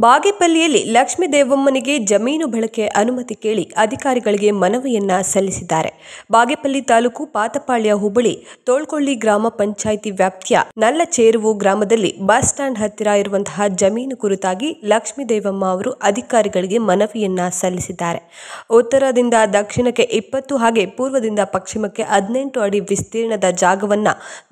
ಬಾಗೇಪಲ್ಲಿಯಲ್ಲಿ ಲಕ್ಷ್ಮೀ ದೇವಮ್ಮನಿಗೆ ಜಮೀನು ಬಳಕೆ ಅನುಮತಿ ಕೇಳಿ ಅಧಿಕಾರಿಗಳಿಗೆ ಮನವಿಯನ್ನ ಸಲ್ಲಿಸಿದ್ದಾರೆ. ಬಾಗೇಪಲ್ಲಿ ತಾಲೂಕು ಪಾತಪಾಳ್ಯ ಹೋಬಳಿ ತೋಳ್ಕೊಳ್ಳಿ ಗ್ರಾಮ ಪಂಚಾಯಿತಿ ವ್ಯಾಪ್ತಿಯ ನಲ್ಲಚೇರುವು ಗ್ರಾಮದಲ್ಲಿ ಬಸ್ ಸ್ಟ್ಯಾಂಡ್ ಹತ್ತಿರ ಇರುವಂತಹ ಜಮೀನು ಕುರಿತಾಗಿ ಲಕ್ಷ್ಮೀ ದೇವಮ್ಮ ಅವರು ಅಧಿಕಾರಿಗಳಿಗೆ ಮನವಿಯನ್ನ ಸಲ್ಲಿಸಿದ್ದಾರೆ. ಉತ್ತರದಿಂದ ದಕ್ಷಿಣಕ್ಕೆ 20 ಹಾಗೆ ಪೂರ್ವದಿಂದ ಪಶ್ಚಿಮಕ್ಕೆ 18 ಅಡಿ ವಿಸ್ತೀರ್ಣದ ಜಾಗವನ್ನ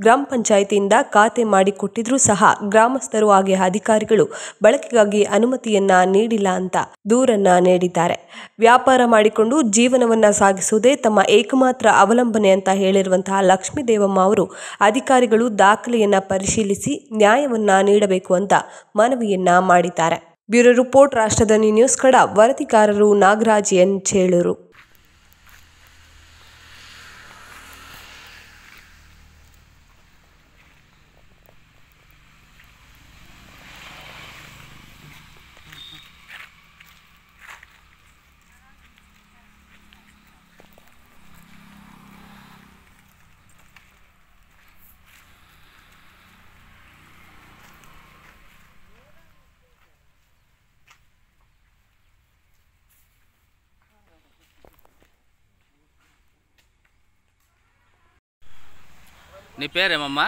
ಗ್ರಾಮ ಪಂಚಾಯಿತಿಯಿಂದ ಖಾತೆ ಮಾಡಿಕೊಟ್ಟಿದ್ರೂ ಸಹ ಗ್ರಾಮಸ್ಥರು ಹಾಗೆ ಅಧಿಕಾರಿಗಳು ಬಳಕೆಗಾಗಿ ಅನುಮತಿಯನ್ನ ನೀಡಿಲ್ಲ ಅಂತ ದೂರನ್ನ ನೀಡಿದ್ದಾರೆ. ವ್ಯಾಪಾರ ಮಾಡಿಕೊಂಡು ಜೀವನವನ್ನ ಸಾಗಿಸುವುದೇ ತಮ್ಮ ಏಕಮಾತ್ರ ಅವಲಂಬನೆ ಅಂತ ಹೇಳಿರುವಂತಹ ಲಕ್ಷ್ಮೀ ದೇವಮ್ಮ ಅವರು ಅಧಿಕಾರಿಗಳು ದಾಖಲೆಯನ್ನ ಪರಿಶೀಲಿಸಿ ನ್ಯಾಯವನ್ನ ನೀಡಬೇಕು ಅಂತ ಮನವಿಯನ್ನ ಮಾಡಿದ್ದಾರೆ. Bureau report, Rashtradhani news Kannada. ವರದಿಗಾರರು ನಾಗರಾಜ್ ಎನ್ ಚೇಳೂರು. నీ పేరేమమ్మా?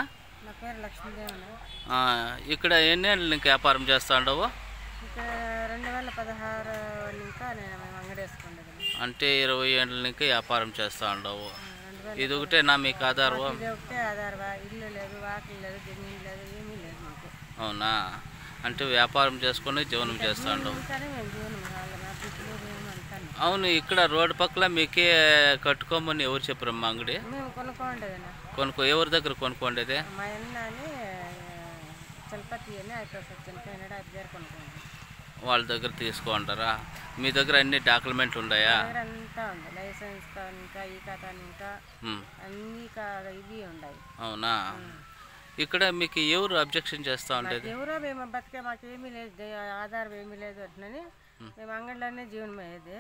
నా పేరు లక్ష్మీదేవన. ఇక్కడ ఎన్నేళ్ళు ఇంకా వ్యాపారం చేస్తూ ఉండవు? ఇక్కడ 2016 ఇంకా నేను అంగడి వేసుకుంటాను. అంటే 20 ఏళ్ళ నుంచి వ్యాపారం చేస్తూ ఉండవు. ఇది ఒకటేనా మీకు ఆధారం? ఇది ఒకటే ఆధారం. ఇల్లు లేదు, వాకిలు లేదు, జమీన్ లేదు, ఏమీ లేదు మాకు. అవునా? అంటే వ్యాపారం చేసుకుని జీవనం చేస్తూ ఉండవు. అవును, ఇక్కడ రోడ్డు పక్కల మీకే కట్టుకోమని ఎవరు చెప్పారమ్మా అంగడి? మేము కొనుక్కోండేదన్నా. ఎవరి దగ్గర కొనుక్కోండేది? మా అన్న అని చలపతి అని దగ్గర కొనుక్కోండి. వాళ్ళ దగ్గర తీసుకుంటారా? మీ దగ్గర అన్ని డాక్యుమెంట్లు ఉన్నాయా? అంతా ఉంది, లైసెన్స్ ఇంకా ఈ ఖాతా ఇంకా అన్ని ఇవి ఉన్నాయి. అవునా? ఇక్కడ మీకు ఎవరు అబ్జెక్షన్ చేస్తూ ఉండేది? ఎవరో మేము బతికే మాకేమీ లేదు, ఆధారం ఏమీ లేదు అట్లని మేము అంగడిలోనే జీవనం అయ్యేది.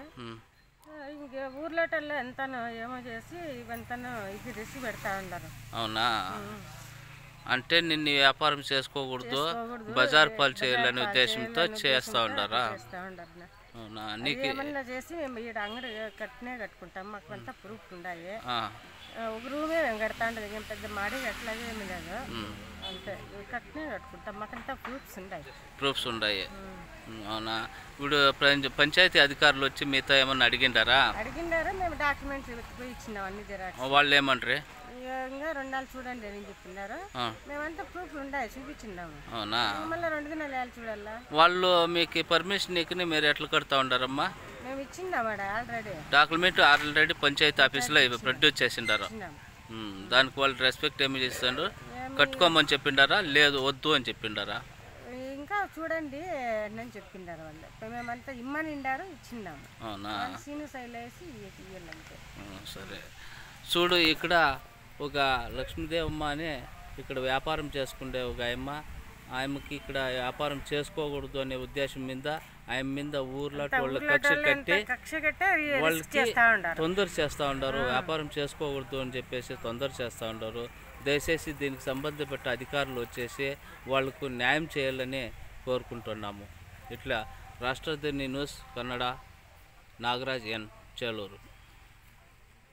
ఇంక ఊర్లోటల్లో ఎంతనో ఏమో చేసి ఇవంతనో ఇది రిసి పెడతా ఉన్నారు. అవునా? అంటే నిన్ను వ్యాపారం చేసుకోకూడదు, బజార్ పాలు చేయాలనే ఉద్దేశంతో చేస్తూ ఉంటారా? అవునా? నీకు ఏమన్నా చేసి మేము ఈ అంగడి కట్టుకుంటాం, మాకు అంతా ప్రూఫ్ ఉన్నాయి. ఒక రూమే మేము కడతా ఉండదు, ఏం పెద్ద మాడి అట్లాగే ఏమి లేదు, అంతే కట్టుకుంటాం, మాకంతా ప్రూఫ్స్ ఉన్నాయి. అవునా? ఇప్పుడు పంచాయతీ అధికారులు వచ్చి మీతో ఏమన్నా అడిగిండారా? మేము డాక్యుమెంట్స్ పోయి ఇచ్చినాం అన్ని జిరాక్స్. వాళ్ళు ఏమంటారు? ఇంకా 2 నెలలు చూడండి అని చెప్తున్నారు. మేమంతా ప్రూఫ్లు ఉన్నాయి, చూపించినాము. అవునా? మళ్ళీ 2 దినాలు చూడాలా? వాళ్ళు మీకు పర్మిషన్ ఇక్కని మీరు ఎట్లా కడతా ఉండారమ్మా? మేము ఇచ్చిందాం ఆల్రెడీ డాక్యుమెంట్ ఆల్రెడీ పంచాయతీ ఆఫీసులో ప్రొడ్యూస్ చేసిండారు. దానికి వాళ్ళు రెస్పెక్ట్ ఏమి చేస్తుండ్రు? కట్టుకోమని చెప్పిండారా, లేదు వద్దు అని చెప్పిండారా? ఇంకా చూడండి అని చెప్పిండారు వాళ్ళు. మేమంతా ఇమ్మని ఇచ్చిన్నాము. అవునా? సీను సైలు వేసి ఇవ్వాలంటే. సరే, చూడు, ఇక్కడ ఒక లక్ష్మీదేవమ్మ అని ఇక్కడ వ్యాపారం చేసుకుంటే ఒక ఆయమ్మకి ఇక్కడ వ్యాపారం చేసుకోకూడదు అనే ఉద్దేశం మీద ఆయన మీద ఊర్లో వాళ్ళ కక్ష కట్టి వాళ్ళకి తొందర చేస్తూ ఉంటారు. వ్యాపారం చేసుకోకూడదు అని చెప్పేసి తొందర చేస్తూ ఉంటారు. దయచేసి దీనికి సంబంధపట్ట అధికారులు వచ్చేసి వాళ్లకు న్యాయం చేయాలని కోరుకుంటున్నాము. ఇట్లా రాష్ట్రధని న్యూస్ కన్నడ, నాగరాజ్ ఎన్, చేలూరు.